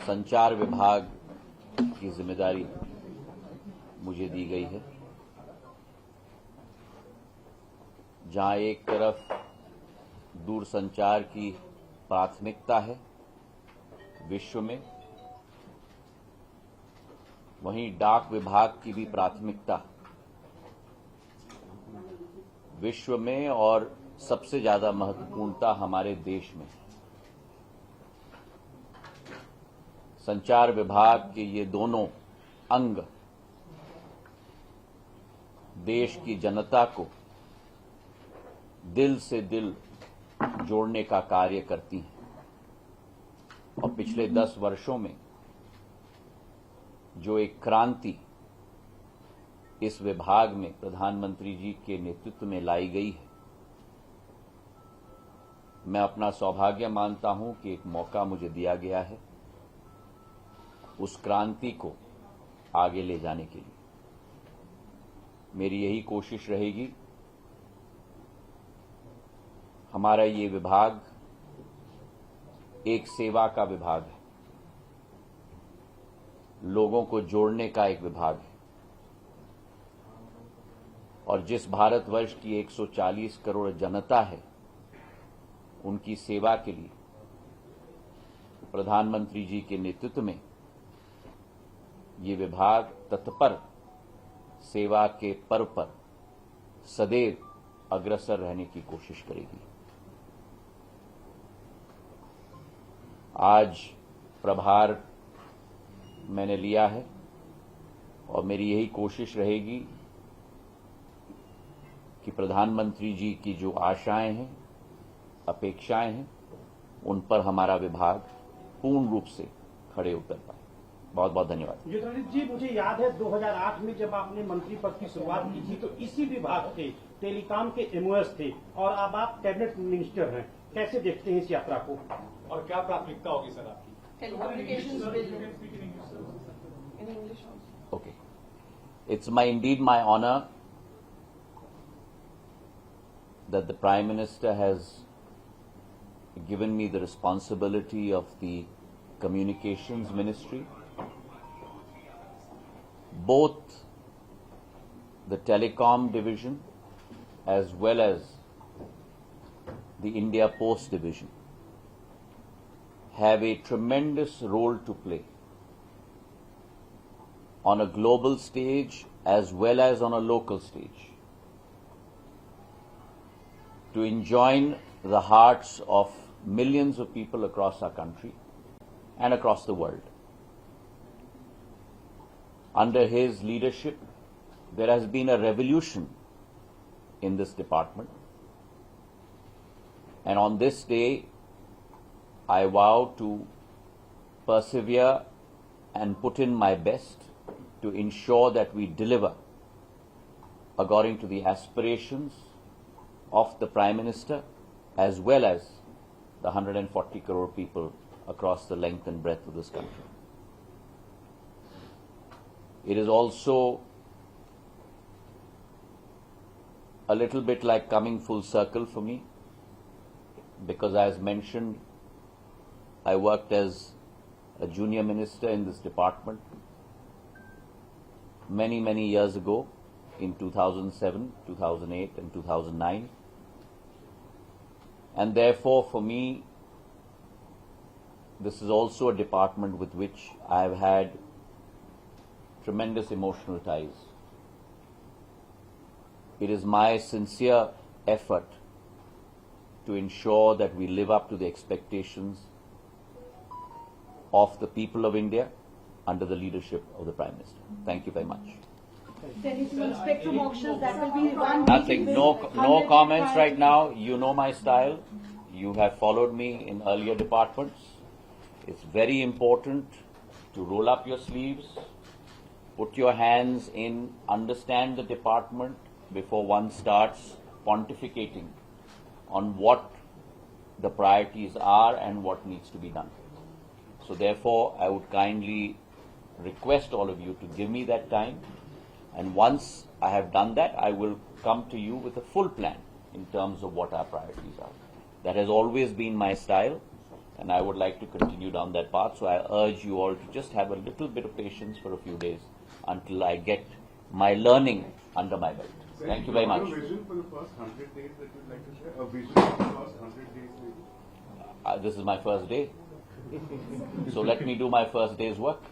संचार विभाग की जिम्मेदारी मुझे दी गई है, जहां एक तरफ दूरसंचार की प्राथमिकता है विश्व में, वहीं डाक विभाग की भी प्राथमिकता विश्व में और सबसे ज्यादा महत्वपूर्णता हमारे देश में। संचार विभाग के ये दोनों अंग देश की जनता को दिल से दिल जोड़ने का कार्य करती हैं और पिछले 10 वर्षों में जो एक क्रांति इस विभाग में प्रधानमंत्री जी के नेतृत्व में लाई गई है, मैं अपना सौभाग्य मानता हूं कि एक मौका मुझे दिया गया है उस क्रांति को आगे ले जाने के लिए। मेरी यही कोशिश रहेगी। हमारा ये विभाग एक सेवा का विभाग है, लोगों को जोड़ने का एक विभाग है, और जिस भारतवर्ष की 140 करोड़ जनता है, उनकी सेवा के लिए प्रधानमंत्री जी के नेतृत्व में ये विभाग तत्पर सेवा के पर्व पर सदैव अग्रसर रहने की कोशिश करेगी। आज प्रभार मैंने लिया है और मेरी यही कोशिश रहेगी कि प्रधानमंत्री जी की जो आशाएं हैं, अपेक्षाएं हैं, उन पर हमारा विभाग पूर्ण रूप से खड़े उतर पाए। बहुत बहुत धन्यवाद। ज्योतिरादित्य जी, मुझे याद है 2008 में जब आपने मंत्री पद की शुरुआत की थी तो इसी विभाग के टेलीकॉम के एमओएस थे और अब आप कैबिनेट मिनिस्टर हैं। कैसे देखते हैं इस यात्रा को और क्या प्राथमिकता होगी सर आपकी? Okay. It's indeed my honor that the Prime Minister has given me the responsibility of the Communications Ministry. Both the Telecom Division as well as the India Post Division have a tremendous role to play on a global stage as well as on a local stage to enjoin the hearts of millions of people across our country and across the world. Under his leadership, there has been a revolution in this department, and on this day, I vow to persevere and put in my best to ensure that we deliver according to the aspirations of the Prime Minister as well as the 140 crore people across the length and breadth of this country. It is also a little bit like coming full circle for me, because as mentioned, I worked as a junior minister in this department many years ago in 2007, 2008 and 2009. And therefore for me, this is also a department with which I have had tremendous emotional ties. It is my sincere effort to ensure that we live up to the expectations of the people of India under the leadership of the Prime Minister. Thank you very much. Anything on spectrum auctions that will be one Nothing, no comments right now. You know my style. You have followed me in earlier departments. It's very important to roll up your sleeves, put your hands in, understand the department before one starts pontificating on what the priorities are and what needs to be done. So therefore, I would kindly request all of you to give me that time, and once I have done that, I will come to you with a full plan in terms of what our priorities are. That has always been my style, and I would like to continue down that path. So I urge you all to just have a little bit of patience for a few days until I get my learning under my belt. Thank you very much. A vision for the first 100 days that you'd like to share? A vision for the first 100 days maybe? This is my first day. So let me do my first day's work.